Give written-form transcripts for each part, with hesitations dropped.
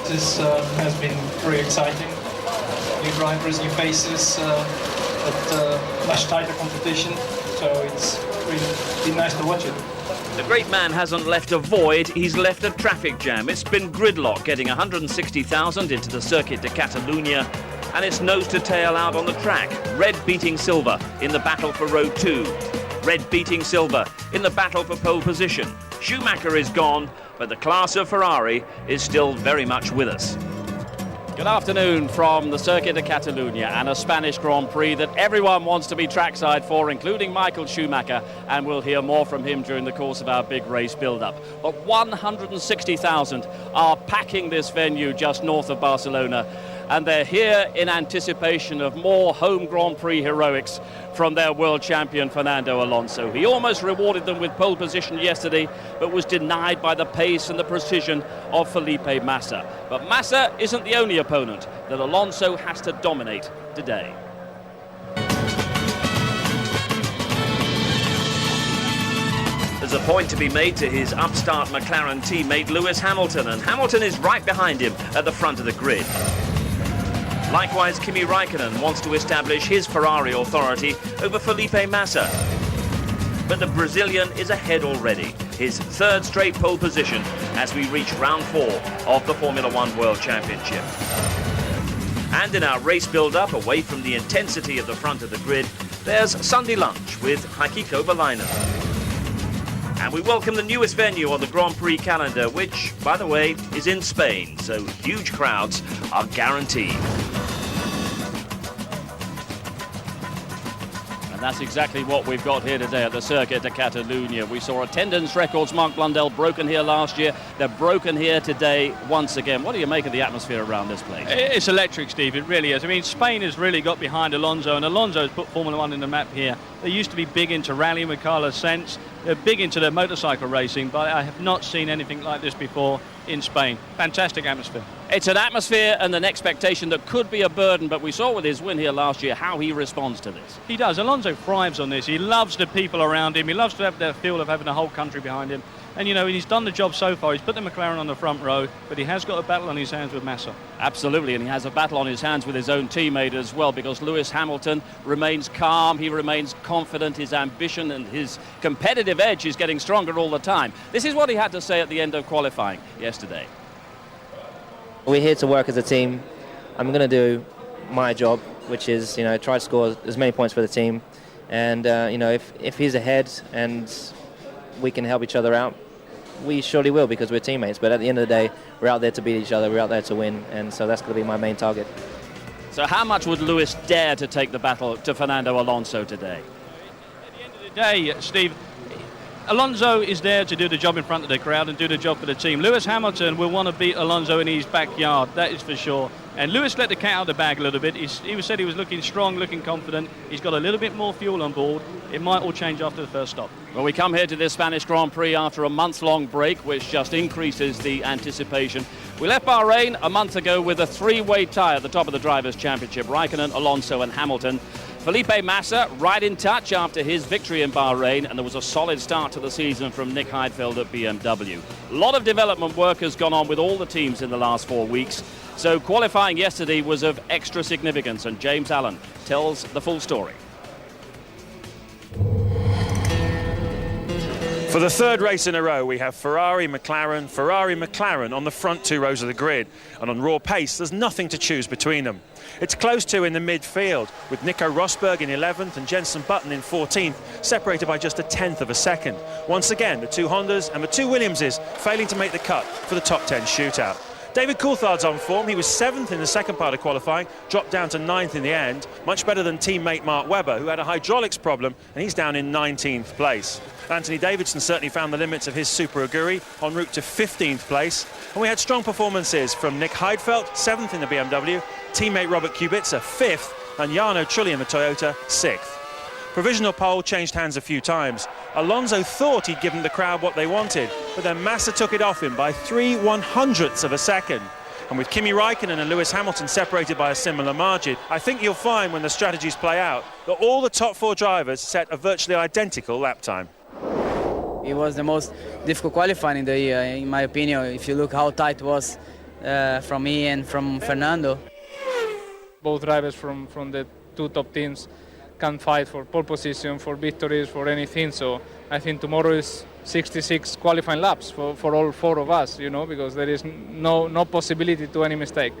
This has been very exciting. New drivers, new faces, but much tighter competition, so it's really been nice to watch it. The great man hasn't left a void, he's left a traffic jam. It's been gridlock getting 160,000 into the Circuit de Catalunya, and it's nose to tail out on the track. Red beating silver in the battle for row 2. Red beating silver in the battle for pole position. Schumacher is gone, but the class of Ferrari is still very much with us. Good afternoon from the Circuit de Catalunya and a Spanish Grand Prix that everyone wants to be trackside for, including Michael Schumacher, and we'll hear more from him during the course of our big race build-up. But 160,000 are packing this venue just north of Barcelona, and they're here in anticipation of more home Grand Prix heroics from their world champion Fernando Alonso. He almost rewarded them with pole position yesterday, but was denied by the pace and the precision of Felipe Massa. But Massa isn't the only opponent that Alonso has to dominate today. There's a point to be made to his upstart McLaren teammate Lewis Hamilton, and Hamilton is right behind him at the front of the grid. Likewise, Kimi Raikkonen wants to establish his Ferrari authority over Felipe Massa. But the Brazilian is ahead already, his third straight pole position as we reach round 4 of the Formula One World Championship. And in our race build-up, away from the intensity of the front of the grid, there's Sunday lunch with Kovalainen. And we welcome the newest venue on the Grand Prix calendar, which, by the way, is in Spain, so huge crowds are guaranteed. And that's exactly what we've got here today at the Circuit de Catalunya. We saw attendance records, Mark Blundell, broken here last year. They're broken here today once again. What do you make of the atmosphere around this place? It's electric, Steve. It really is. I mean, Spain has really got behind Alonso, and Alonso has put Formula One in the map here. They used to be big into rallying with Carlos Sainz. They're big into their motorcycle racing, but I have not seen anything like this before in Spain. Fantastic atmosphere. It's an atmosphere and an expectation that could be a burden, but we saw with his win here last year how he responds to this. He does. Alonso thrives on this. He loves the people around him. He loves to have that feel of having the whole country behind him. And, you know, he's done the job so far. He's put the McLaren on the front row, but he has got a battle on his hands with Massa. Absolutely, and he has a battle on his hands with his own teammate as well, because Lewis Hamilton remains calm, he remains confident, his ambition and his competitive edge is getting stronger all the time. This is what he had to say at the end of qualifying yesterday. We're here to work as a team. I'm going to do my job, which is, you know, try to score as many points for the team. And, you know, if he's ahead and we can help each other out, we surely will, because we're teammates. But at the end of the day, we're out there to beat each other, we're out there to win, and so that's going to be my main target. So how much would Lewis dare to take the battle to Fernando Alonso today? At the end of the day, Steve, Alonso is there to do the job in front of the crowd and do the job for the team. Lewis Hamilton will want to beat Alonso in his backyard, that is for sure. And Lewis let the cat out of the bag a little bit. He said he was looking strong, looking confident. He's got a little bit more fuel on board. It might all change after the first stop. Well, we come here to this Spanish Grand Prix after a month-long break, which just increases the anticipation. We left Bahrain a month ago with a three-way tie at the top of the Drivers' Championship. Raikkonen, Alonso and Hamilton. Felipe Massa right in touch after his victory in Bahrain, and there was a solid start to the season from Nick Heidfeld at BMW. A lot of development work has gone on with all the teams in the last 4 weeks, so qualifying yesterday was of extra significance, and James Allen tells the full story. For the third race in a row, we have Ferrari, McLaren on the front 2 rows of the grid. And on raw pace, there's nothing to choose between them. It's close to in the midfield, with Nico Rosberg in 11th and Jenson Button in 14th, separated by just a tenth of a second. Once again, the 2 Hondas and the 2 Williamses failing to make the cut for the top 10 shootout. David Coulthard's on form. He was 7th in the second part of qualifying, dropped down to 9th in the end. Much better than teammate Mark Webber, who had a hydraulics problem, and he's down in 19th place. Anthony Davidson certainly found the limits of his Super Aguri, en route to 15th place. And we had strong performances from Nick Heidfeld, 7th in the BMW, teammate Robert Kubica, 5th, and Jarno Trulli in the Toyota, 6th. Provisional pole changed hands a few times. Alonso thought he'd given the crowd what they wanted, but then Massa took it off him by 3/100ths of a second. And with Kimi Raikkonen and Lewis Hamilton separated by a similar margin, I think you'll find when the strategies play out that all the top 4 drivers set a virtually identical lap time. It was the most difficult qualifying in the year, in my opinion. If you look how tight it was from me and from Fernando. Both drivers from the two top teams can fight for pole position, for victories, for anything. So I think tomorrow is 66 qualifying laps for all four of us, you know, because there is no possibility to any mistake.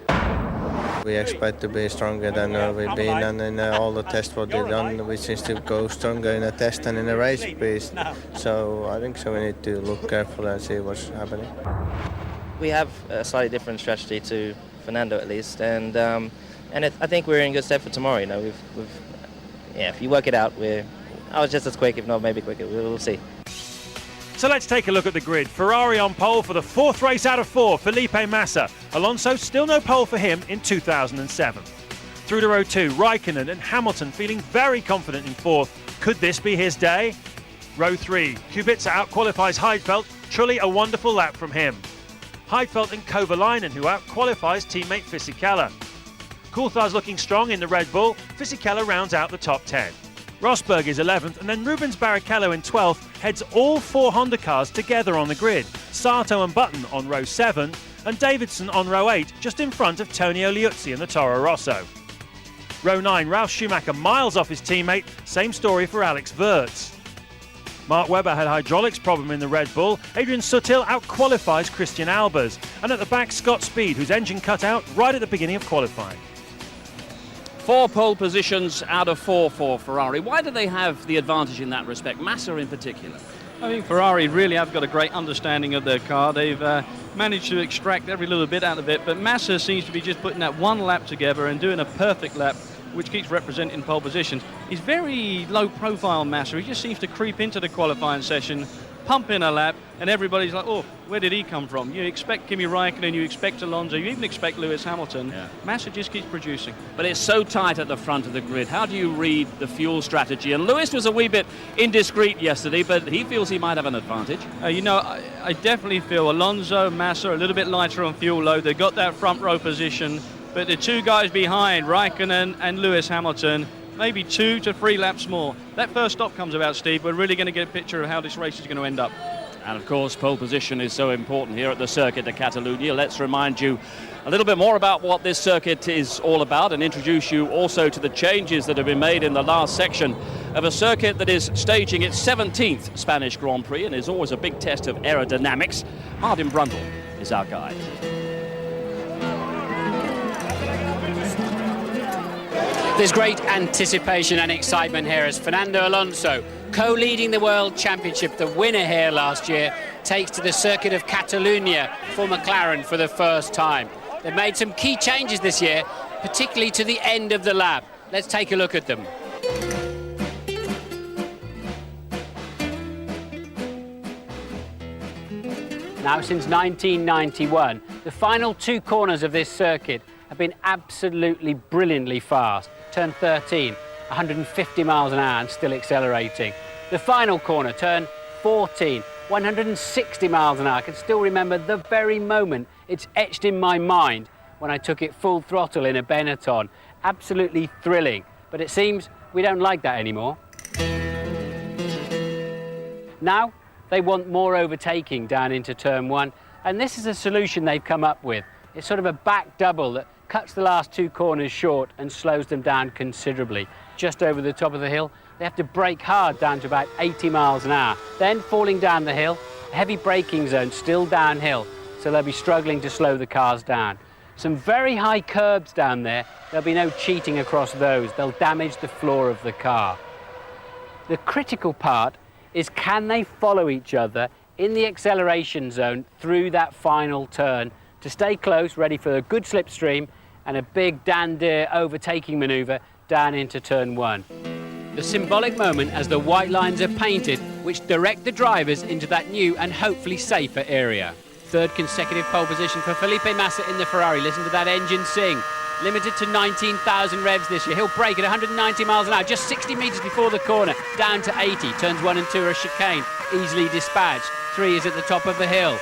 We expect to be stronger than we've been, and in all the tests what we've done, we seem to go stronger in a test than in a race piece. So I think we need to look careful and see what's happening. We have a slightly different strategy to Fernando, at least, and I think we're in good stead for tomorrow. You know, if you work it out, I was just as quick, if not maybe quicker. We'll see. So let's take a look at the grid. Ferrari on pole for the fourth race out of 4, Felipe Massa. Alonso, still no pole for him in 2007. Through to row 2, Raikkonen and Hamilton feeling very confident in 4th. Could this be his day? Row 3, Kubica out-qualifies Heidfeld. Truly a wonderful lap from him. Heidfeld and Kovalainen, who out-qualifies teammate Fisichella. Coulthard's looking strong in the Red Bull. Fisichella rounds out the top 10. Rosberg is 11th, and then Rubens Barrichello in 12th heads all 4 Honda cars together on the grid. Sato and Button on row 7, and Davidson on row 8, just in front of Tonio Liuzzi and the Toro Rosso. Row 9, Ralf Schumacher miles off his teammate, same story for Alex Wurz. Mark Webber had hydraulics problem in the Red Bull. Adrian Sutil out-qualifies Christian Albers, and at the back Scott Speed, whose engine cut out right at the beginning of qualifying. 4 pole positions out of 4 for Ferrari. Why do they have the advantage in that respect, Massa in particular? I think Ferrari really have got a great understanding of their car. They've managed to extract every little bit out of it, but Massa seems to be just putting that one lap together and doing a perfect lap, which keeps representing pole positions. He's very low profile, Massa. He just seems to creep into the qualifying session, pump in a lap, and everybody's like, oh, where did he come from? You expect Kimi Raikkonen, you expect Alonso, you even expect Lewis Hamilton. Yeah. Massa just keeps producing. But it's so tight at the front of the grid. How do you read the fuel strategy? And Lewis was a wee bit indiscreet yesterday, but he feels he might have an advantage. You know, I definitely feel Alonso, Massa a little bit lighter on fuel load. They've got that front row position, but the 2 guys behind, Raikkonen and Lewis Hamilton, maybe 2 to 3 laps more. That first stop comes about, Steve. We're really going to get a picture of how this race is going to end up. And of course, pole position is so important here at the Circuit de Catalunya. Let's remind you a little bit more about what this circuit is all about and introduce you also to the changes that have been made in the last section of a circuit that is staging its 17th Spanish Grand Prix and is always a big test of aerodynamics. Martin Brundle is our guide. There's great anticipation and excitement here as Fernando Alonso, co-leading the World Championship, the winner here last year, takes to the Circuit of Catalunya for McLaren for the first time. They've made some key changes this year, particularly to the end of the lap. Let's take a look at them. Now, since 1991, the final 2 corners of this circuit have been absolutely brilliantly fast. Turn 13, 150 miles an hour and still accelerating. The final corner, turn 14, 160 miles an hour. I can still remember the very moment. It's etched in my mind when I took it full throttle in a Benetton. Absolutely thrilling. But it seems we don't like that anymore. Now they want more overtaking down into turn 1, and this is a solution they've come up with. It's sort of a back double that cuts the last 2 corners short and slows them down considerably. Just over the top of the hill, they have to brake hard down to about 80 miles an hour. Then falling down the hill, a heavy braking zone still downhill, so they'll be struggling to slow the cars down. Some very high curbs down there. There'll be no cheating across those. They'll damage the floor of the car. The critical part is, can they follow each other in the acceleration zone through that final turn to stay close, ready for a good slipstream and a big Dandir overtaking manoeuvre down into turn 1. The symbolic moment as the white lines are painted, which direct the drivers into that new and hopefully safer area. 3rd consecutive pole position for Felipe Massa in the Ferrari. Listen to that engine sing. Limited to 19,000 revs this year. He'll brake at 190 miles an hour, just 60 metres before the corner, down to 80. Turns 1 and 2 are a chicane, easily dispatched. 3 is at the top of the hill.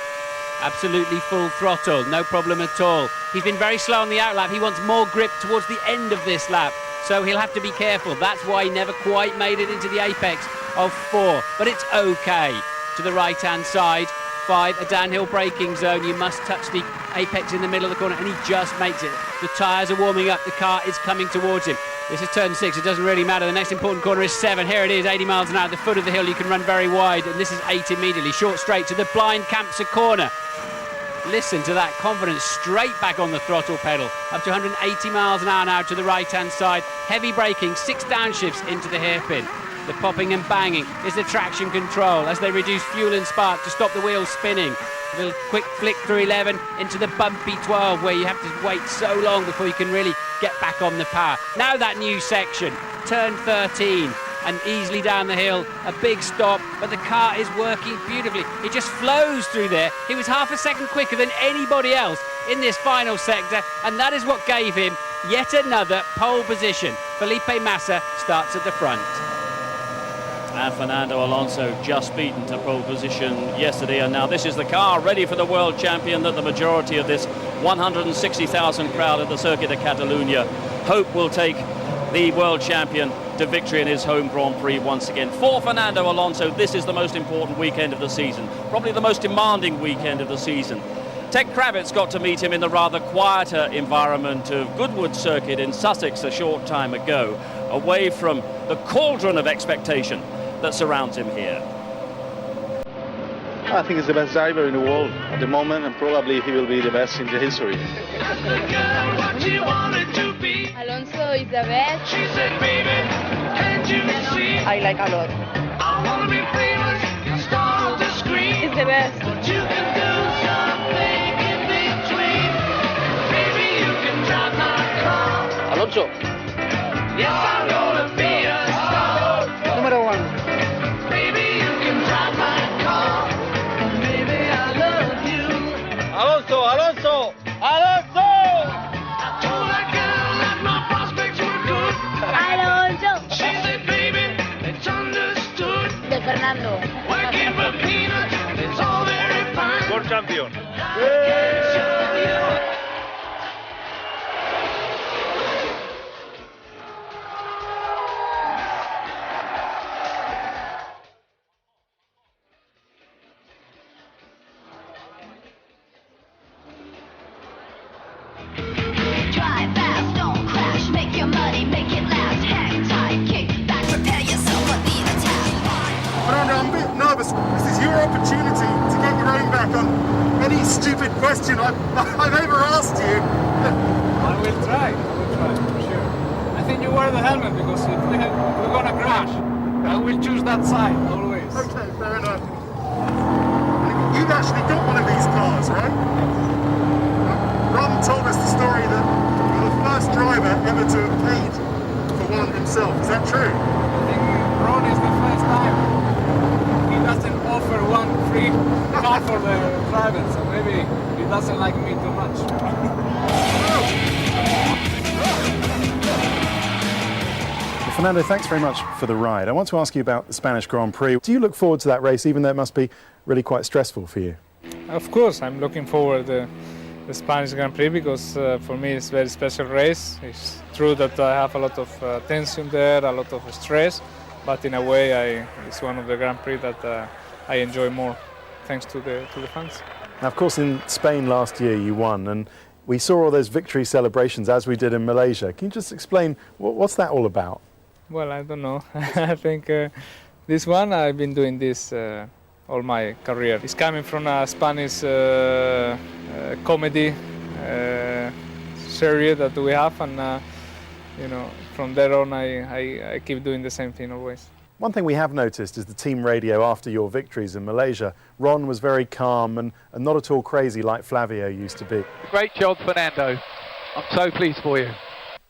Absolutely full throttle, no problem at all. He's been very slow on the outlap. He wants more grip towards the end of this lap, so he'll have to be careful. That's why he never quite made it into the apex of 4, but it's okay. To the right-hand side, 5, a downhill braking zone. You must touch the apex in the middle of the corner, and he just makes it. The tyres are warming up, the car is coming towards him. This is turn 6, it doesn't really matter. The next important corner is 7. Here it is, 80 miles an hour at the foot of the hill. You can run very wide, and this is 8 immediately. Short straight to the blind Campser corner. Listen to that confidence, straight back on the throttle pedal. Up to 180 miles an hour now to the right-hand side. Heavy braking, 6 downshifts into the hairpin. The popping and banging is the traction control as they reduce fuel and spark to stop the wheels spinning. A little quick flick through 11 into the bumpy 12 where you have to wait so long before you can really get back on the power. Now that new section, turn 13, and easily down the hill, a big stop, but the car is working beautifully. It just flows through there. He was half a second quicker than anybody else in this final sector, and that is what gave him yet another pole position. Felipe Massa starts at the front. And Fernando Alonso just beaten to pole position yesterday, and now this is the car ready for the world champion that the majority of this 160,000 crowd at the Circuit of Catalunya hope will take the world champion to victory in his home Grand Prix once again. For Fernando Alonso, this is the most important weekend of the season, probably the most demanding weekend of the season. Ted Kravitz got to meet him in the rather quieter environment of Goodwood Circuit in Sussex a short time ago, away from the cauldron of expectation that surrounds him here. I think he's the best driver in the world at the moment, and probably he will be the best in the history. Alonso is the best. She said, baby, can't you see? I like a lot. I wanna be famous, star of the screen. He's the best. But you can do something in between. Baby, you can drive my car. Alonso. Yes, I'm gonna be a star. Número 1. Baby, you can drive my car. Baby, I love you. Alonso, Alonso, Alonso! I told that girl that my prospects were good. Alonso. She said, baby, it's understood. De Fernando. Working for peanuts, it's all very fine. World champion. Drive fast, don't crash, make your money, make it last. Hang tight, kick back, prepare yourself for the attack. Fernando, I'm a bit nervous. This is your opportunity to get your own back on any stupid question I've ever asked you. I will try, for sure. I think you wear the helmet because if we're gonna crash, I will choose that side, always. Okay, fair enough. You've actually got one of these cars, right? Ron told us the story that you're the first driver ever to have paid for one himself. Is that true? I think Ron is the first time. He doesn't offer one free car for the drivers, so maybe he doesn't like me too much. Fernando, thanks very much for the ride. I want to ask you about the Spanish Grand Prix. Do you look forward to that race, even though it must be really quite stressful for you? Of course, I'm looking forward to the Spanish Grand Prix because for me it's a very special race. It's true that I have a lot of tension there, a lot of stress, but in a way it's one of the Grand Prix that I enjoy more, thanks to the fans. Now, of course, in Spain last year you won, and we saw all those victory celebrations as we did in Malaysia. Can you just explain what's that all about? Well, I don't know. I think this one, I've been doing this all my career. It's coming from a Spanish comedy series that we have, and you know, from there on I keep doing the same thing always. One thing we have noticed is the team radio after your victories in Malaysia. Ron was very calm and not at all crazy like Flavio used to be. Great job, Fernando. I'm so pleased for you.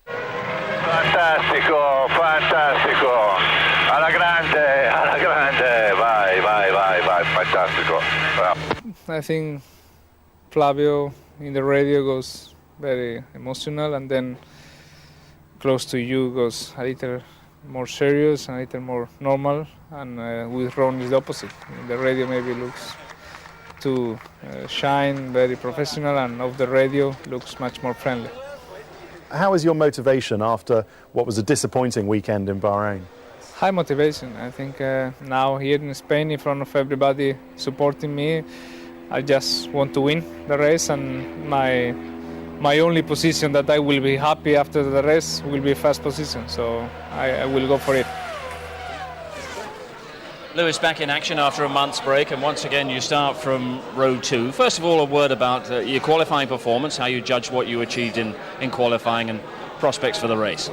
Fantastico, fantastico. Alla grande, vai, fantastico. I think Flavio in the radio goes very emotional, and then close to you goes a little more serious and a little more normal, and with Ron is the opposite. In the radio maybe looks too shine, very professional, and off the radio looks much more friendly. How is your motivation after what was a disappointing weekend in Bahrain? High motivation. I think now here in Spain, in front of everybody supporting me, I just want to win the race, and my only position that I will be happy after the race will be first position, so I will go for it. Lewis back in action after a month's break, and once again you start from row 2. First of all, a word about your qualifying performance, how you judge what you achieved in qualifying and prospects for the race.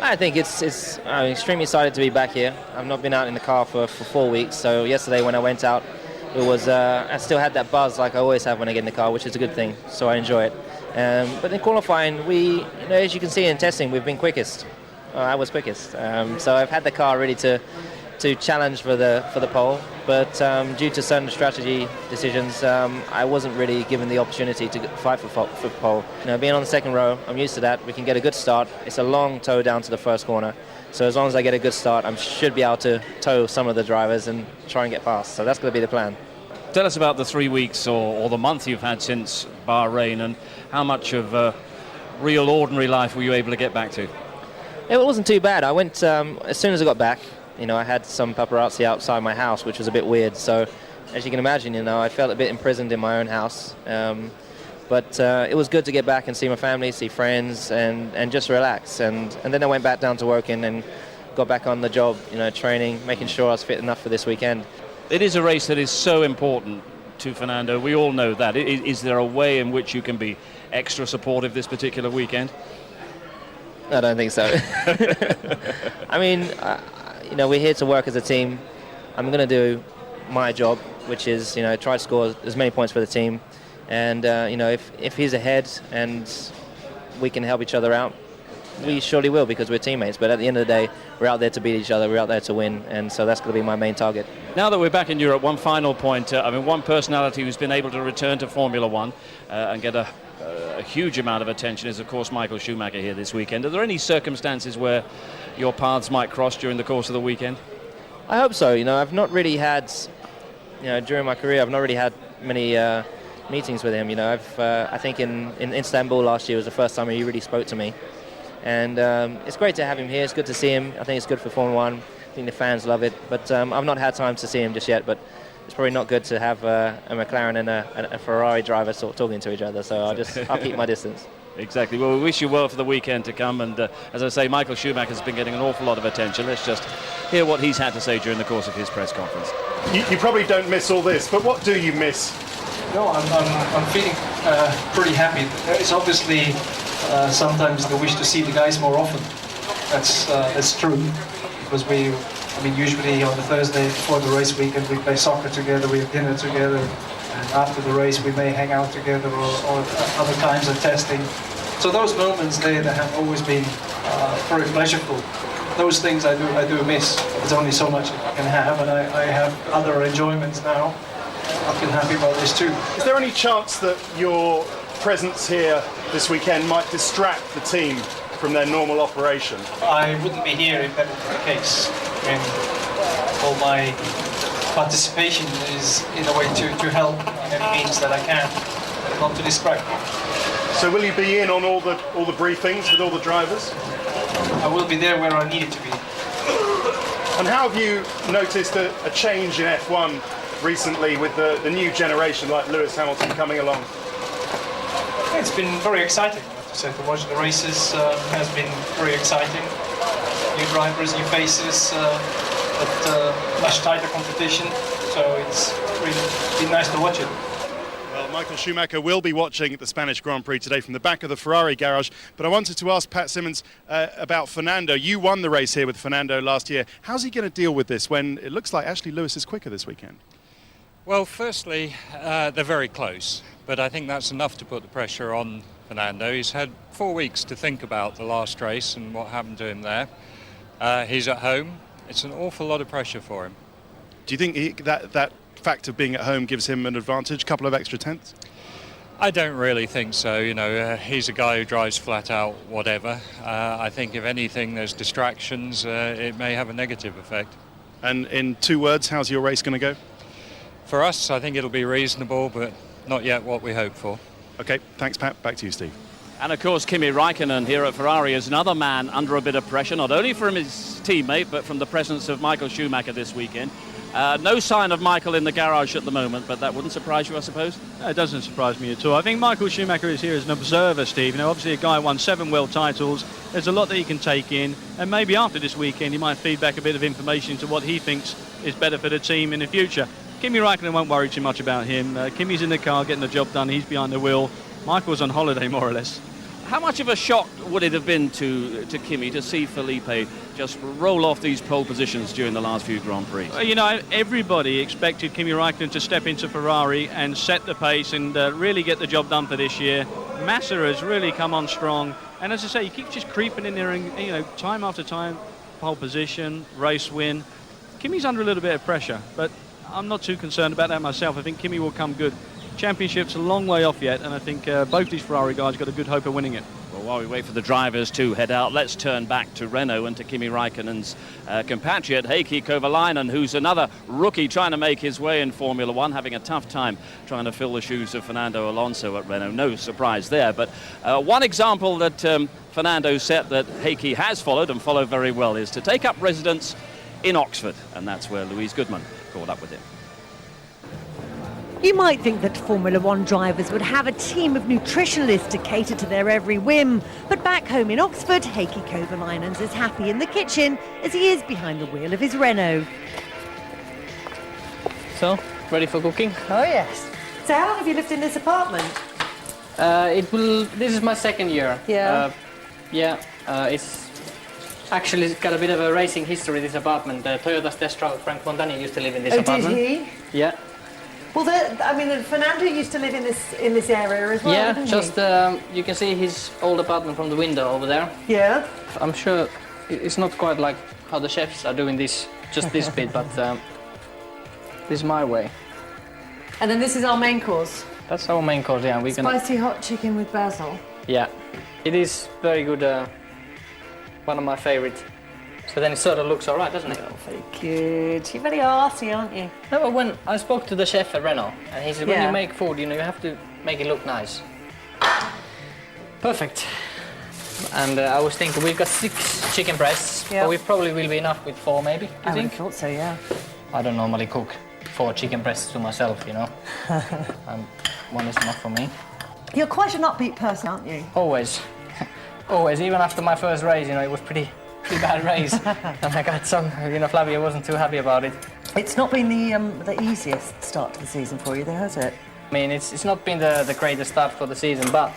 I think I'm extremely excited to be back here. I've not been out in the car for 4 weeks, so yesterday when I went out, it was I still had that buzz like I always have when I get in the car, which is a good thing, so I enjoy it. But in qualifying, as you can see in testing, we've been quickest. I was quickest, so I've had the car ready to challenge for the pole, but due to certain strategy decisions, I wasn't really given the opportunity to fight for pole. Being on the second row, I'm used to that. We can get a good start. It's a long tow down to the first corner, so as long as I get a good start, I should be able to tow some of the drivers and try and get past. So that's going to be the plan. Tell us about the 3 weeks or the month you've had since Bahrain, and how much of real ordinary life were you able to get back to? It wasn't too bad. I went as soon as I got back. I had some paparazzi outside my house, which was a bit weird. So, as you can imagine, I felt a bit imprisoned in my own house. But it was good to get back and see my family, see friends, and just relax. And then I went back down to working and got back on the job, training, making sure I was fit enough for this weekend. It is a race that is so important to Fernando. We all know that. Is there a way in which you can be extra supportive this particular weekend? I don't think so. I mean, we're here to work as a team. I'm going to do my job, which is, try to score as many points for the team. And, if he's ahead and we can help each other out, we surely will, because we're teammates. But at the end of the day, we're out there to beat each other. We're out there to win. And so that's going to be my main target. Now that we're back in Europe, one final point. One personality who's been able to return to Formula One and get a huge amount of attention is, of course, Michael Schumacher here this weekend. Are there any circumstances where your paths might cross during the course of the weekend? I hope so. I've not really had, during my career, I've not really had many meetings with him. I think in Istanbul last year was the first time he really spoke to me. And it's great to have him here. It's good to see him. I think it's good for Formula One. I think the fans love it. But I've not had time to see him just yet. But it's probably not good to have a McLaren and a Ferrari driver sort of talking to each other. So I'll keep my distance. Exactly. Well, we wish you well for the weekend to come. And as I say, Michael Schumacher has been getting an awful lot of attention. Let's just hear what he's had to say during the course of his press conference. You probably don't miss all this, but what do you miss? No, I'm feeling pretty happy. It's obviously sometimes the wish to see the guys more often. That's true, because usually on the Thursday before the race weekend we play soccer together, we have dinner together, and after the race we may hang out together or other times of testing. So those moments they have always been very pleasurable. Those things I do miss. There's only so much I can have, and I have other enjoyments now. I feel happy about this too. Is there any chance that your presence here this weekend might distract the team from their normal operation? I wouldn't be here if that were the case. All my participation is in a way to help in any means that I can, not to distract. So will you be in on all the briefings with all the drivers? I will be there where I need it to be. And how have you noticed a change in F1 recently with the new generation like Lewis Hamilton coming along? It's been very exciting. I have to say, to watch the races has been very exciting. New drivers, new faces, but much tighter competition. So it's really been nice to watch it. Well, Michael Schumacher will be watching the Spanish Grand Prix today from the back of the Ferrari garage. But I wanted to ask Pat Simmons about Fernando. You won the race here with Fernando last year. How's he going to deal with this when it looks like actually Lewis is quicker this weekend? Well, firstly, they're very close, but I think that's enough to put the pressure on Fernando. He's had 4 weeks to think about the last race and what happened to him there. He's at home. It's an awful lot of pressure for him. Do you think that fact of being at home gives him an advantage, a couple of extra tenths? I don't really think so. He's a guy who drives flat out whatever. I think if anything, there's distractions. It may have a negative effect. And in 2 words, how's your race going to go? For us, I think it'll be reasonable, but not yet what we hope for. OK, thanks, Pat. Back to you, Steve. And, of course, Kimi Raikkonen here at Ferrari is another man under a bit of pressure, not only from his teammate, but from the presence of Michael Schumacher this weekend. No sign of Michael in the garage at the moment, but that wouldn't surprise you, I suppose? No, it doesn't surprise me at all. I think Michael Schumacher is here as an observer, Steve. You know, obviously a guy who won 7 world titles. There's a lot that he can take in, and maybe after this weekend he might feed back a bit of information into what he thinks is better for the team in the future. Kimi Raikkonen won't worry too much about him. Kimi's in the car getting the job done. He's behind the wheel. Michael's on holiday, more or less. How much of a shock would it have been to Kimi to see Felipe just roll off these pole positions during the last few Grand Prix? Well, you know, everybody expected Kimi Raikkonen to step into Ferrari and set the pace and really get the job done for this year. Massa has really come on strong, and as I say, he keeps just creeping in there, and you know, time after time, pole position, race win. Kimi's under a little bit of pressure, but I'm not too concerned about that myself. I think Kimi will come good. Championship's a long way off yet, and I think both these Ferrari guys got a good hope of winning it. Well, while we wait for the drivers to head out, let's turn back to Renault and to Kimi Raikkonen's compatriot, Heikki Kovalainen, who's another rookie trying to make his way in Formula One, having a tough time trying to fill the shoes of Fernando Alonso at Renault. No surprise there, but one example that Fernando set that Heikki has followed, and followed very well, is to take up residence in Oxford, and that's where Louise Goodman caught up with him. You might think that Formula One drivers would have a team of nutritionalists to cater to their every whim, but back home in Oxford, Heikki Kovalainen's as happy in the kitchen as he is behind the wheel of his Renault. So, ready for cooking? Oh yes. So how long have you lived in this apartment? This is my 2nd year. Yeah. It's actually got a bit of a racing history, this apartment. Toyota's test driver Frank Montani used to live in this apartment. Did he? Yeah. Well, Fernando used to live in this area as well. Yeah, didn't just he? you can see his old apartment from the window over there. Yeah. I'm sure it's not quite like how the chefs are doing this, just this bit, but this is my way. And then this is our main course. That's our main course, yeah. Spicy hot chicken with basil. Yeah, it is very good. One of my favourites. So then it sort of looks all right, doesn't it? Oh, very good. You're very arsey, aren't you? No, but when I spoke to the chef at Renault, and he said, when Yeah. you make food, you know, you have to make it look nice. Perfect. And I was thinking, we've got 6 chicken breasts, Yeah. but we probably will be enough with 4, maybe, do you I would think? have thought so, yeah. I don't normally cook 4 chicken breasts to myself, you know. One is enough for me. You're quite an upbeat person, aren't you? Always. Always, even after my first race, you know, it was pretty bad race. And I got some, you know, Flavia wasn't too happy about it. It's not been the easiest start to the season for you, though, has it? I mean, it's not been the greatest start for the season, but,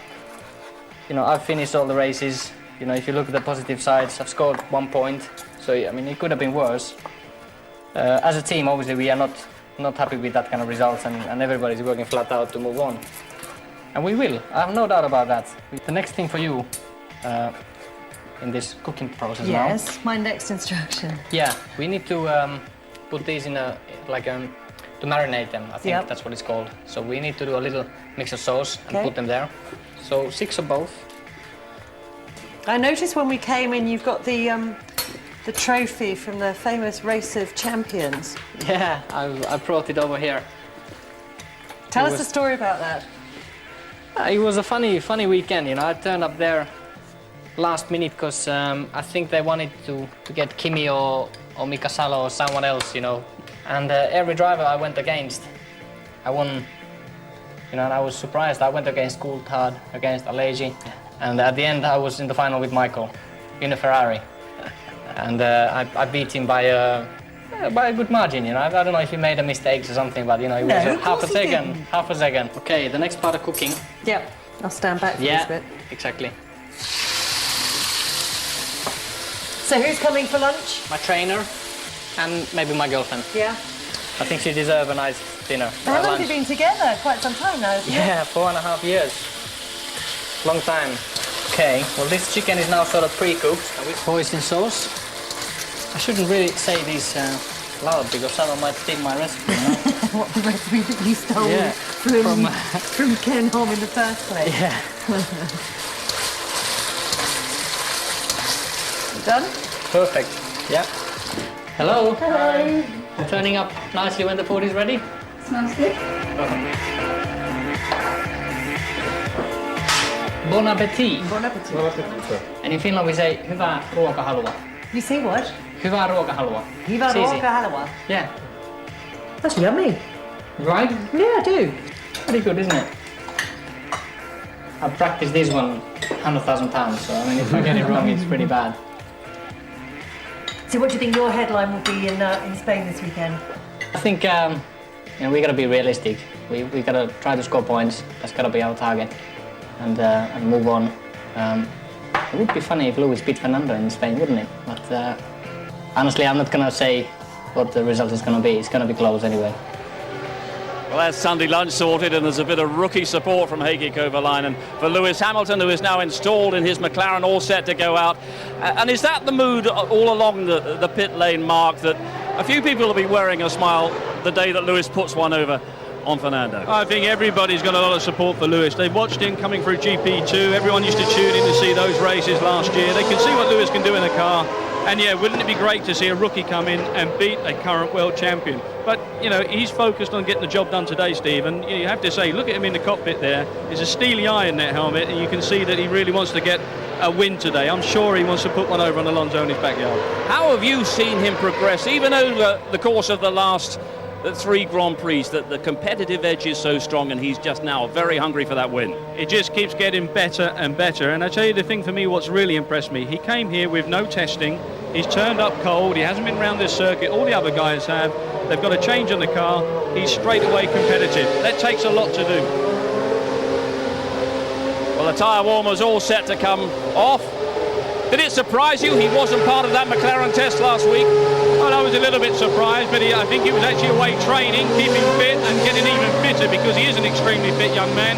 you know, I've finished all the races. You know, if you look at the positive sides, I've scored 1 point. So, I mean, it could have been worse. As a team, obviously, we are not happy with that kind of results, and everybody's working flat out to move on. And we will, I have no doubt about that. The next thing for you, in this cooking process now. Yes, my next instruction. Yeah, we need to put these in to marinate them. I think that's what it's called. So we need to do a little mix of sauce and put them there. So 6 of both. I noticed when we came in, you've got the trophy from the famous Race of Champions. Yeah, I brought it over here. Tell us the story about that. It was a funny weekend, you know. I turned up there last minute because I think they wanted to get Kimi or Mika Salo or someone else, you know. And every driver I went against, I won, you know, and I was surprised. I went against Coulthard, against Alesi, and at the end I was in the final with Michael in a Ferrari. And I beat him by a good margin, you know. I don't know if he made a mistake or something, but, you know, it was half a second. Okay, the next part of cooking. Yeah, I'll stand back for this bit. Exactly. So who's coming for lunch? My trainer and maybe my girlfriend. Yeah. I think she deserves a nice dinner. How long have you been together? Quite some time now, isn't it? Yeah, 4.5 years. Long time. Okay, well, this chicken is now sort of pre-cooked with hoisin sauce. I shouldn't really say this loud because someone might steal my recipe, you know? What, the recipe that you stole from Ken Hom in the first place? Yeah. Done? Perfect. Yeah. Hello. Hello. Turning up nicely when the food is ready. Smells good. Bon appetit. Bon appetit. And in Finland we say hyvää ruokahalua. You say what? Hyvää ruokahalua. Hyvää ruokahalua. Yeah. That's yummy. Right? Yeah, I do. Pretty good, isn't it? I've practiced this one 100,000 times, so I mean, if I get it wrong, it's pretty bad. So what do you think your headline will be in Spain this weekend? I think we got to be realistic. We got to try to score points. That's got to be our target, and move on. It would be funny if Lewis beat Fernando in Spain, wouldn't it? But honestly, I'm not gonna say what the result is gonna be. It's gonna be close anyway. Well, that's Sunday lunch sorted, and there's a bit of rookie support from Heikki Kovalainen for Lewis Hamilton, who is now installed in his McLaren, all set to go out. And is that the mood all along the pit lane, Mark, that a few people will be wearing a smile the day that Lewis puts one over on Fernando? I think everybody's got a lot of support for Lewis. They've watched him coming through GP2. Everyone used to tune in to see those races last year. They can see what Lewis can do in the car. And yeah, wouldn't it be great to see a rookie come in and beat a current world champion? But, you know, he's focused on getting the job done today, Steve. And you have to say, look at him in the cockpit there. There's a steely eye in that helmet, and you can see that he really wants to get a win today. I'm sure he wants to put one over on Alonso in his backyard. How have you seen him progress, even over the course of the last 3 Grand Prix, that the competitive edge is so strong, and he's just now very hungry for that win? It just keeps getting better and better. And I tell you the thing for me, what's really impressed me, he came here with no testing. He's turned up cold. He hasn't been around this circuit. All the other guys have. They've got a change on the car. He's straight away competitive. That takes a lot to do. Well, the tyre warmer's all set to come off. Did it surprise you he wasn't part of that McLaren test last week? Well, I was a little bit surprised, but I think he was actually away training, keeping fit and getting even fitter, because he is an extremely fit young man.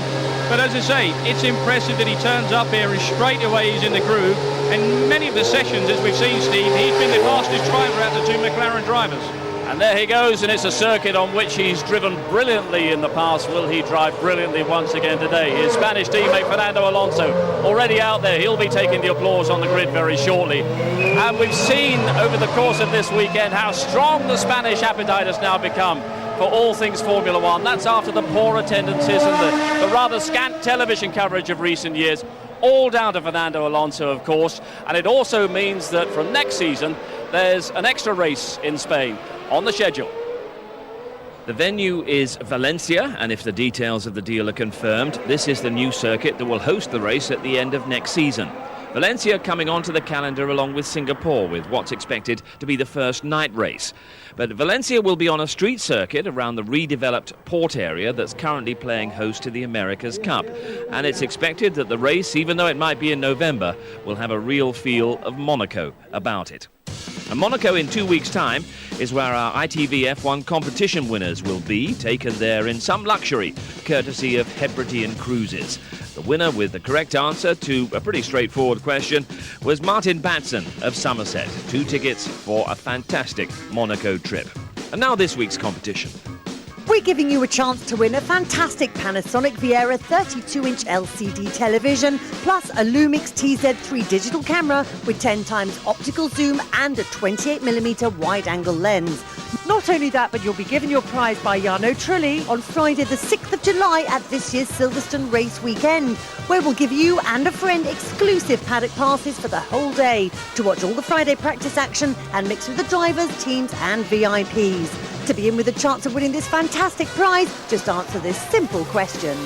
But as I say, it's impressive that he turns up here and straight away he's in the groove. And many of the sessions, as we've seen, Steve, he's been the fastest driver out of the 2 McLaren drivers. And there he goes, and it's a circuit on which he's driven brilliantly in the past. Will he drive brilliantly once again today? His Spanish teammate Fernando Alonso already out there. He'll be taking the applause on the grid very shortly. And we've seen over the course of this weekend how strong the Spanish appetite has now become for all things Formula One. That's after the poor attendances and the rather scant television coverage of recent years. All down to Fernando Alonso, of course. And it also means that from next season, there's an extra race in Spain on the schedule. The venue is Valencia, and if the details of the deal are confirmed, this is the new circuit that will host the race at the end of next season. Valencia coming onto the calendar along with Singapore, with what's expected to be the first night race. But Valencia will be on a street circuit around the redeveloped port area that's currently playing host to the America's Cup. And it's expected that the race, even though it might be in November, will have a real feel of Monaco about it. And Monaco in 2 weeks' time is where our ITV F1 competition winners will be, taken there in some luxury, courtesy of Hebridean Cruises. The winner with the correct answer to a pretty straightforward question was Martin Batson of Somerset. 2 tickets for a fantastic Monaco trip. And now this week's competition. We're giving you a chance to win a fantastic Panasonic Viera 32-inch LCD television, plus a Lumix TZ3 digital camera with 10 times optical zoom and a 28mm wide-angle lens. Not only that, but you'll be given your prize by Jarno Trulli on Friday the 6th of July at this year's Silverstone race weekend, where we'll give you and a friend exclusive paddock passes for the whole day to watch all the Friday practice action and mix with the drivers, teams and VIPs. To be in with a chance of winning this fantastic prize, just answer this simple question.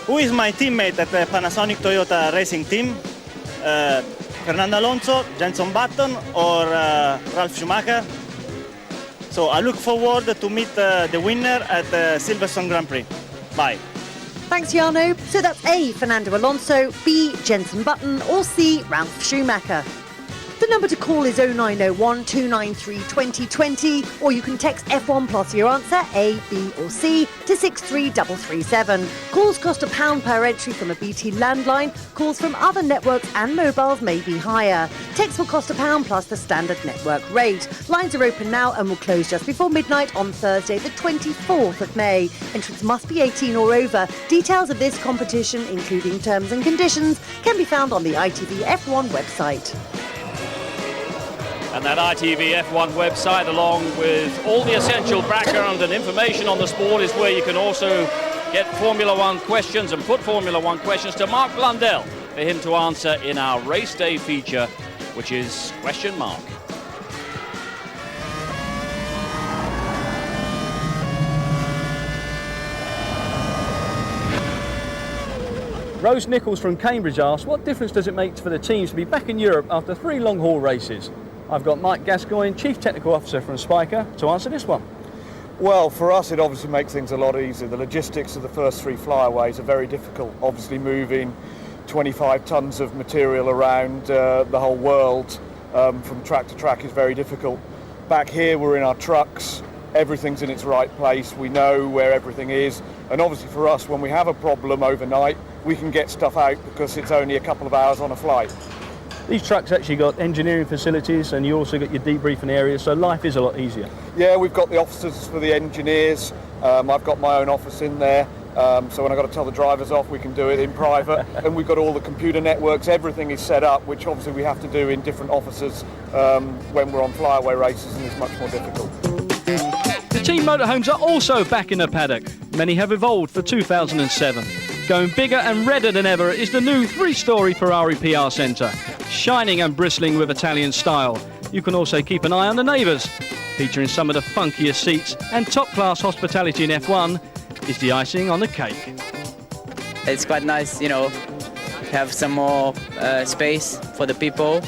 Who is my teammate at the Panasonic Toyota Racing Team? Fernando Alonso, Jenson Button or Ralf Schumacher? So I look forward to meet the winner at the Silverstone Grand Prix. Bye. Thanks, Jarno. So that's A, Fernando Alonso, B, Jenson Button, or C, Ralf Schumacher. The number to call is 0901 293 2020, or you can text F1 plus your answer, A, B or C, to 63337. Calls cost £1 per entry from a BT landline. Calls from other networks and mobiles may be higher. Text will cost £1 plus the standard network rate. Lines are open now and will close just before midnight on Thursday, the 24th of May. Entrants must be 18 or over. Details of this competition, including terms and conditions, can be found on the ITV F1 website. And that ITV F1 website, along with all the essential background and information on the sport, is where you can also get Formula One questions and put Formula One questions to Mark Blundell for him to answer in our race day feature, which is question mark. Rose Nichols from Cambridge asked, what difference does it make for the teams to be back in Europe after 3 long-haul races? I've got Mike Gascoigne, Chief Technical Officer from Spiker, to answer this one. Well, for us it obviously makes things a lot easier. The logistics of the first 3 flyaways are very difficult. Obviously moving 25 tonnes of material around the whole world from track to track is very difficult. Back here we're in our trucks, everything's in its right place, we know where everything is, and obviously for us when we have a problem overnight we can get stuff out because it's only a couple of hours on a flight. These trucks actually got engineering facilities and you also got your debriefing areas, so life is a lot easier. Yeah, we've got the offices for the engineers, I've got my own office in there, so when I've got to tell the drivers off we can do it in private, and we've got all the computer networks, everything is set up, which obviously we have to do in different offices when we're on flyaway races, and it's much more difficult. The team motorhomes are also back in the paddock. Many have evolved for 2007. Going bigger and redder than ever is the new 3-storey Ferrari PR centre, shining and bristling with Italian style. You can also keep an eye on the neighbours. Featuring some of the funkiest seats and top-class hospitality in F1 is the icing on the cake. It's quite nice, you know, have some more space for the people,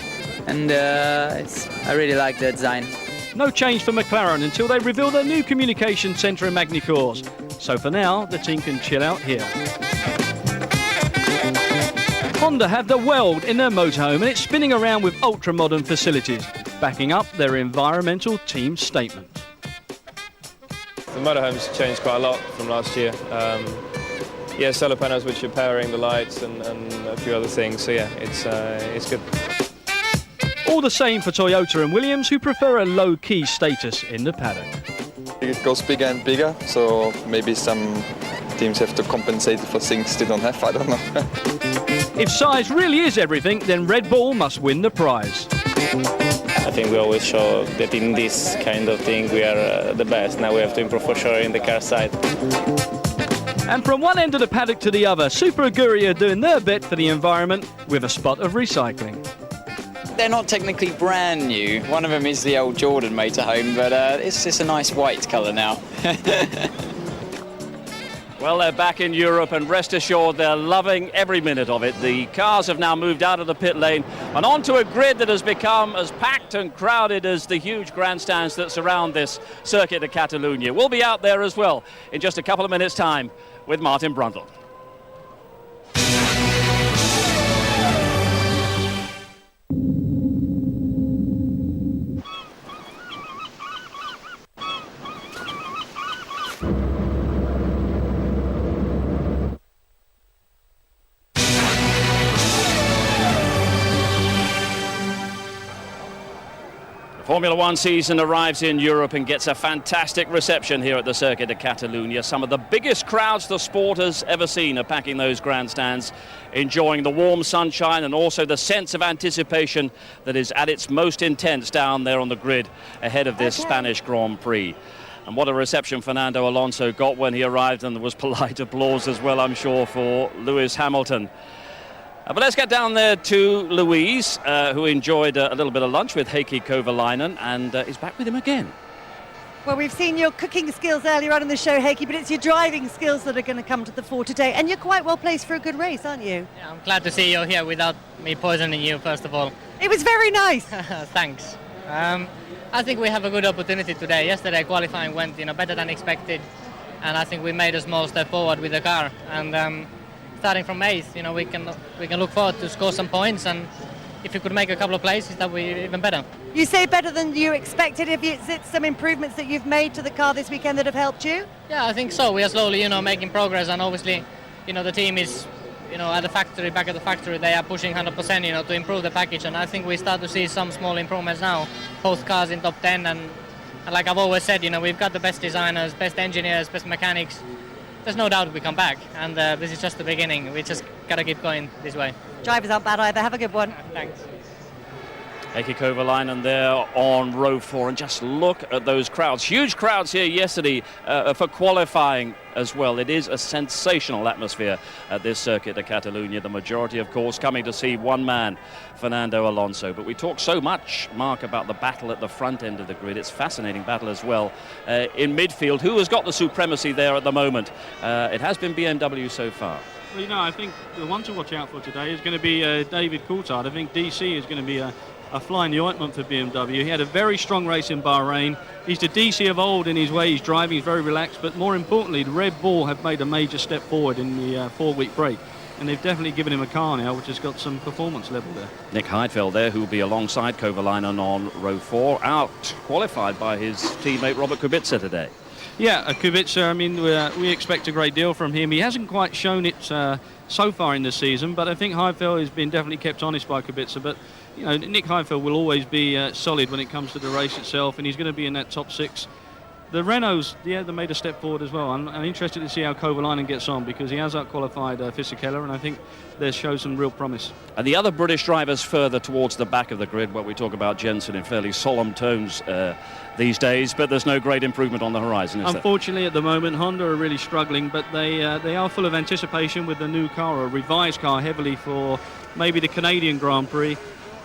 and I really like the design. No change for McLaren until they reveal their new communication centre in Magny-Cours. So for now, the team can chill out here. Honda have the Weld in their motorhome and it's spinning around with ultra-modern facilities, backing up their environmental team statement. The motorhome's changed quite a lot from last year. Yeah, solar panels which are powering the lights and a few other things, so yeah, it's good. All the same for Toyota and Williams, who prefer a low-key status in the paddock. It goes bigger and bigger, so maybe some teams have to compensate for things they don't have, I don't know. If size really is everything, then Red Bull must win the prize. I think we always show that in this kind of thing we are the best. Now we have to improve for sure in the car side. And from one end of the paddock to the other, Super Aguri are doing their bit for the environment with a spot of recycling. They're not technically brand new. One of them is the old Jordan motorhome, but it's just a nice white colour now. Well, they're back in Europe, and rest assured they're loving every minute of it. The cars have now moved out of the pit lane and onto a grid that has become as packed and crowded as the huge grandstands that surround this circuit of Catalunya. We'll be out there as well in just a couple of minutes' time with Martin Brundle. Formula One season arrives in Europe and gets a fantastic reception here at the circuit of Catalunya. Some of the biggest crowds the sport has ever seen are packing those grandstands, enjoying the warm sunshine and also the sense of anticipation that is at its most intense down there on the grid ahead of this Spanish Grand Prix. And what a reception Fernando Alonso got when he arrived, and there was polite applause as well, I'm sure, for Lewis Hamilton. But let's get down there to Louise, who enjoyed a little bit of lunch with Heikki Kovalainen, and is back with him again. Well, we've seen your cooking skills earlier on in the show, Heikki, but it's your driving skills that are going to come to the fore today, and you're quite well placed for a good race, aren't you? Yeah, I'm glad to see you here without me poisoning you, first of all. It was very nice. Thanks. I think we have a good opportunity today. Yesterday qualifying went better than expected, and I think we made a small step forward with the car. And starting from 8th, we can look forward to score some points, and if you could make a couple of places, that would be even better. You say better than you expected. Is it some improvements that you've made to the car this weekend that have helped you? Yeah, I think so. We are slowly, making progress, and obviously, the team is, at the factory, back at the factory, they are pushing 100%, to improve the package, and I think we start to see some small improvements now. Both cars in top 10, and like I've always said, we've got the best designers, best engineers, best mechanics. There's no doubt we come back, and this is just the beginning. We just got to keep going this way. Drivers aren't bad either. Have a good one. Thanks. Heikki Kovalainen there on row 4, and just look at those crowds. Huge crowds here yesterday for qualifying as well. It is a sensational atmosphere at this circuit of Catalunya. The majority, of course, coming to see one man, Fernando Alonso. But we talk so much, Mark, about the battle at the front end of the grid. It's a fascinating battle as well. In midfield, who has got the supremacy there at the moment? It has been BMW so far. Well, you know, I think the one to watch out for today is going to be David Coulthard. I think DC is going to be a fly in the ointment for BMW. He had a very strong race in Bahrain. He's the DC of old in his way. He's driving, he's very relaxed, but more importantly, the Red Bull have made a major step forward in the 4-week break. And they've definitely given him a car now, which has got some performance level there. Nick Heidfeld there, who will be alongside Kovalainen on row 4, out-qualified by his teammate Robert Kubica today. Yeah, Kubica, I mean, we expect a great deal from him. He hasn't quite shown it so far in the season, but I think Heidfeld has been definitely kept honest by Kubica. But, you know, Nick Heidfeld will always be solid when it comes to the race itself, and he's going to be in that top 6. The Renaults, yeah, they made a step forward as well. I'm interested to see how Kovalainen gets on, because he has out-qualified Fisichella, and I think they show some real promise. And the other British drivers further towards the back of the grid, where we talk about Jensen in fairly solemn tones these days, but there's no great improvement on the horizon, is there? Unfortunately, at the moment, Honda are really struggling, but they are full of anticipation with the new car, or a revised car, heavily for maybe the Canadian Grand Prix.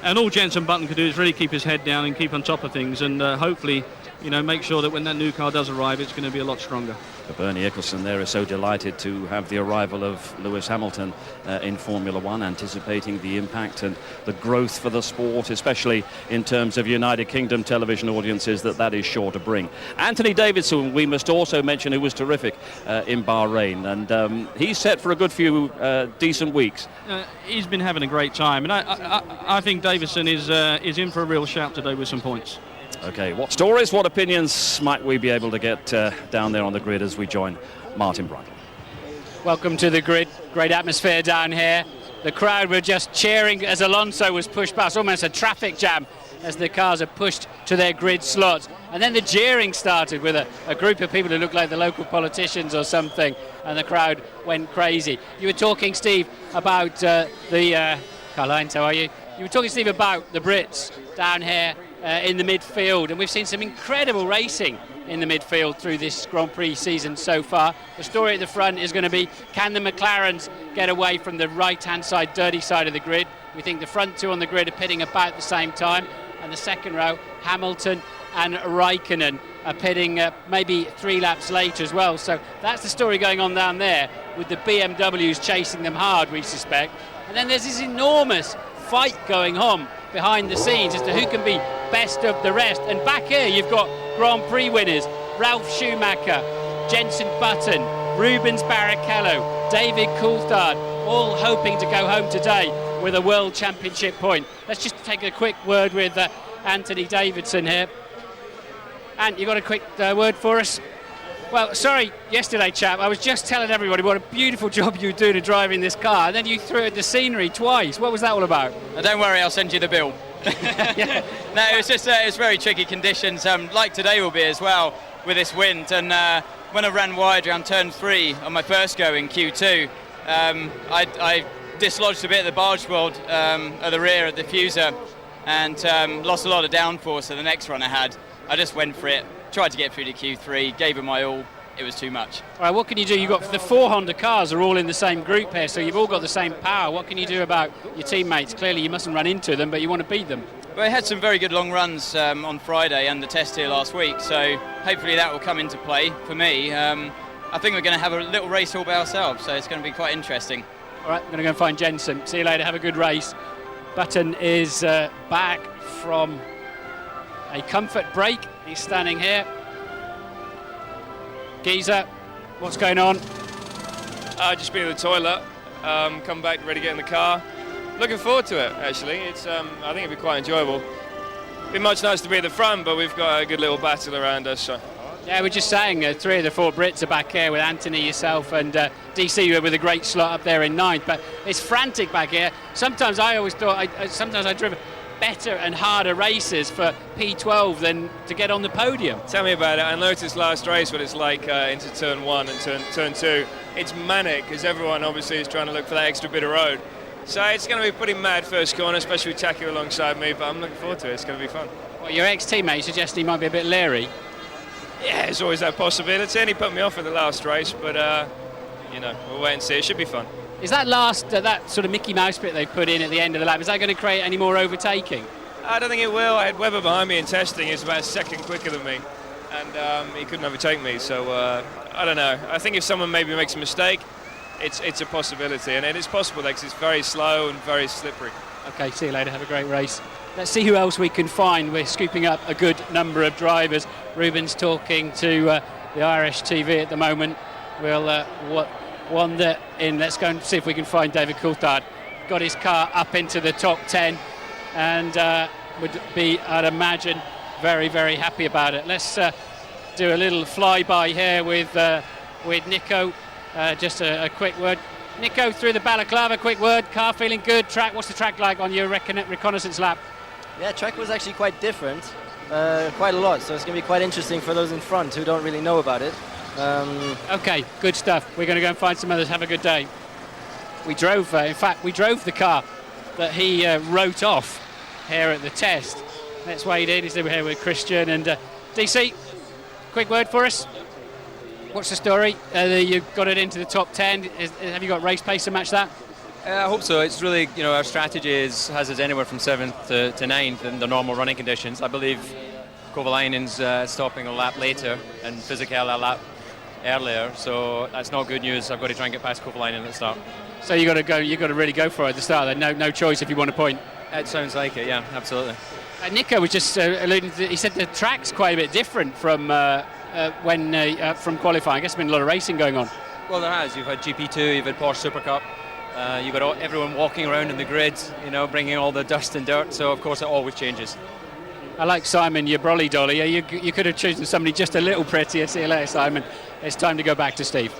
And all Jensen Button can do is really keep his head down and keep on top of things, and hopefully, you know, make sure that when that new car does arrive, it's going to be a lot stronger. Bernie Eccleston there is so delighted to have the arrival of Lewis Hamilton in Formula One, anticipating the impact and the growth for the sport, especially in terms of United Kingdom television audiences, that is sure to bring. Anthony Davidson, we must also mention, who was terrific in Bahrain, and he's set for a good few decent weeks. He's been having a great time, and I think Davidson is in for a real shout today with some points. Okay, what stories, what opinions might we be able to get down there on the grid as we join Martin Bridle? Welcome to the grid. Great atmosphere down here. The crowd were just cheering as Alonso was pushed past, almost a traffic jam as the cars are pushed to their grid slots. And then the jeering started with a group of people who looked like the local politicians or something, and the crowd went crazy. You were talking, Steve, about Karl-Heinz, how are you? You were talking, Steve, about the Brits down here in the midfield, and we've seen some incredible racing in the midfield through this Grand Prix season so far. The story at the front is going to be, can the McLarens get away from the right-hand side, dirty side of the grid? We think the front two on the grid are pitting about the same time, and the second row, Hamilton and Raikkonen, are pitting maybe 3 laps later as well. So that's the story going on down there, with the BMWs chasing them hard, we suspect. And then there's this enormous fight going on behind the scenes as to who can be best of the rest. And back here you've got Grand Prix winners, Ralf Schumacher, Jenson Button, Rubens Barrichello, David Coulthard, all hoping to go home today with a World Championship point. Let's just take a quick word with Anthony Davidson here. Ant, you got a quick word for us? Well, sorry, yesterday, chap, I was just telling everybody what a beautiful job you do to driving this car, and then you threw at the scenery twice. What was that all about? Don't worry, I'll send you the bill. No, it was just it's very tricky conditions, like today will be as well with this wind. And when I ran wide around turn 3 on my first go in Q2, I dislodged a bit of the barge board at the rear of the diffuser and lost a lot of downforce. So the next run I had, I just went for it. Tried to get through to Q3, gave it my all. It was too much. All right, what can you do? You've got the 4 Honda cars are all in the same group here, so you've all got the same power. What can you do about your teammates? Clearly you mustn't run into them, but you want to beat them. Well, I had some very good long runs on Friday and the test here last week, so hopefully that will come into play for me. I think we're going to have a little race all by ourselves, so it's going to be quite interesting. All right, I'm going to go and find Jensen. See you later, have a good race. Button is back from a comfort break. He's standing here. Geezer, what's going on? Just been to the toilet, come back, ready to get in the car. Looking forward to it, actually. It's I think it'll be quite enjoyable. It'd be much nice to be at the front, but we've got a good little battle around us. So. Yeah, we're just saying 3 of the 4 Brits are back here with Anthony, yourself, and DC with a great slot up there in 9th. But it's frantic back here. Sometimes I always thought, sometimes I driven better and harder races for P12 than to get on the podium. Tell me about it. I noticed last race what it's like into turn 1 and turn 2. It's manic because everyone obviously is trying to look for that extra bit of road. So it's going to be pretty mad first corner, especially with Taki alongside me, but I'm looking forward to it. It's going to be fun. Well, your ex-teammate suggested he might be a bit leery. Yeah, there's always that possibility. And he put me off at the last race, but you know, we'll wait and see. It should be fun. Is that last, that sort of Mickey Mouse bit they put in at the end of the lap, is that going to create any more overtaking? I don't think it will. I had Webber behind me in testing. He was about a second quicker than me, and he couldn't overtake me. So I don't know. I think if someone maybe makes a mistake, it's a possibility, and it is possible because it's very slow and very slippery. Okay, see you later. Have a great race. Let's see who else we can find. We're scooping up a good number of drivers. Ruben's talking to the Irish TV at the moment. We'll wander in. Let's go and see if we can find David Coulthard. Got his car up into the top 10 and would be, I'd imagine, very, very happy about it. Let's do a little flyby here with Nico. Just a quick word. Nico, through the balaclava, quick word. Car feeling good. Track, what's the track like on your reconnaissance lap? Yeah, track was actually quite different, quite a lot. So it's going to be quite interesting for those in front who don't really know about it. Okay, good stuff. We're going to go and find some others. Have a good day. We drove, in fact, we drove the car that he wrote off here at the test. That's why he did. He's over here with Christian and DC. Quick word for us. What's the story? You got it into the top 10. Have you got race pace to match that? I hope so. It's really, our strategy has us anywhere from 7th to 9th in the normal running conditions. I believe Kovalainen's stopping a lap later and Fisichella a lap earlier, so that's not good news. I've got to try and get past Kovalainen at the start. So you got to really go for it at the start. No choice if you want a point. It sounds like it, yeah, absolutely. Nico was just alluding to, he said the track's quite a bit different from from qualifying. I guess there's been a lot of racing going on. Well, there has. You've had GP2, you've had Porsche Super Cup. You've got everyone walking around in the grid, bringing all the dust and dirt. So, of course, it always changes. I like Simon, your brolly dolly. You could have chosen somebody just a little prettier. See you later, Simon. It's time to go back to Steve.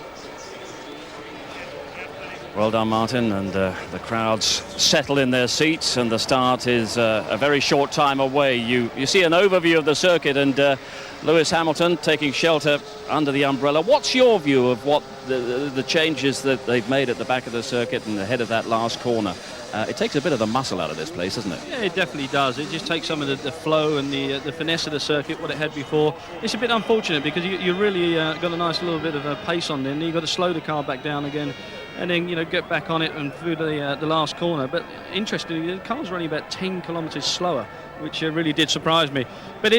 Well done, Martin, and the crowds settle in their seats, and the start is a very short time away. You see an overview of the circuit, and Lewis Hamilton taking shelter under the umbrella. What's your view of what the changes that they've made at the back of the circuit and ahead of that last corner? It takes a bit of the muscle out of this place, doesn't it? Yeah, it definitely does. It just takes some of the flow and the finesse of the circuit, what it had before. It's a bit unfortunate because you really got a nice little bit of a pace on there, and you've got to slow the car back down again and then get back on it and through the last corner. But interestingly, the car's running about 10 kilometres slower, which really did surprise me. But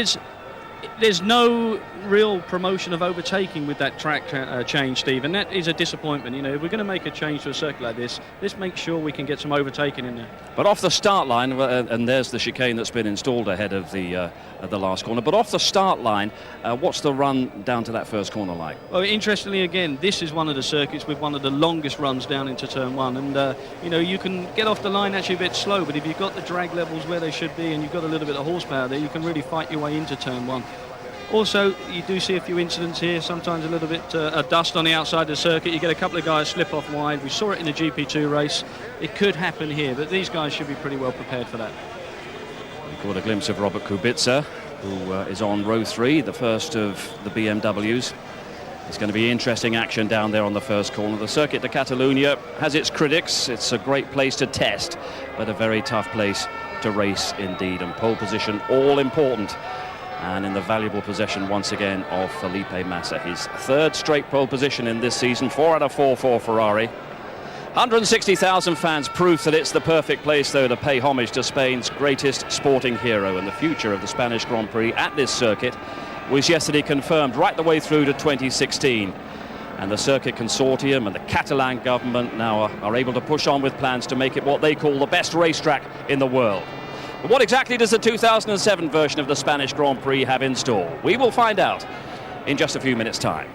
there's no real promotion of overtaking with that track change, Steve, and that is a disappointment. If we're going to make a change to a circuit like this, let's make sure we can get some overtaking in there. But off the start line, and there's the chicane that's been installed ahead of the last corner, but off the start line, what's the run down to that first corner like? Well, interestingly, again, this is one of the circuits with one of the longest runs down into turn one, and you can get off the line actually a bit slow, but if you've got the drag levels where they should be and you've got a little bit of horsepower there, you can really fight your way into turn one. Also, you do see a few incidents here, sometimes a little bit of dust on the outside of the circuit. You get a couple of guys slip off wide. We saw it in the GP2 race. It could happen here, but these guys should be pretty well prepared for that. We caught a glimpse of Robert Kubica, who is on row 3, the first of the BMWs. It's going to be interesting action down there on the first corner. The circuit de Catalunya has its critics. It's a great place to test, but a very tough place to race indeed. And pole position all important. And in the valuable possession once again of Felipe Massa, his third straight pole position in this season, 4 out of 4 for Ferrari. 160,000 fans, proof that it's the perfect place though to pay homage to Spain's greatest sporting hero, and the future of the Spanish Grand Prix at this circuit was yesterday confirmed right the way through to 2016. And the circuit consortium and the Catalan government now are able to push on with plans to make it what they call the best racetrack in the world. But what exactly does the 2007 version of the Spanish Grand Prix have in store? We will find out in just a few minutes' time.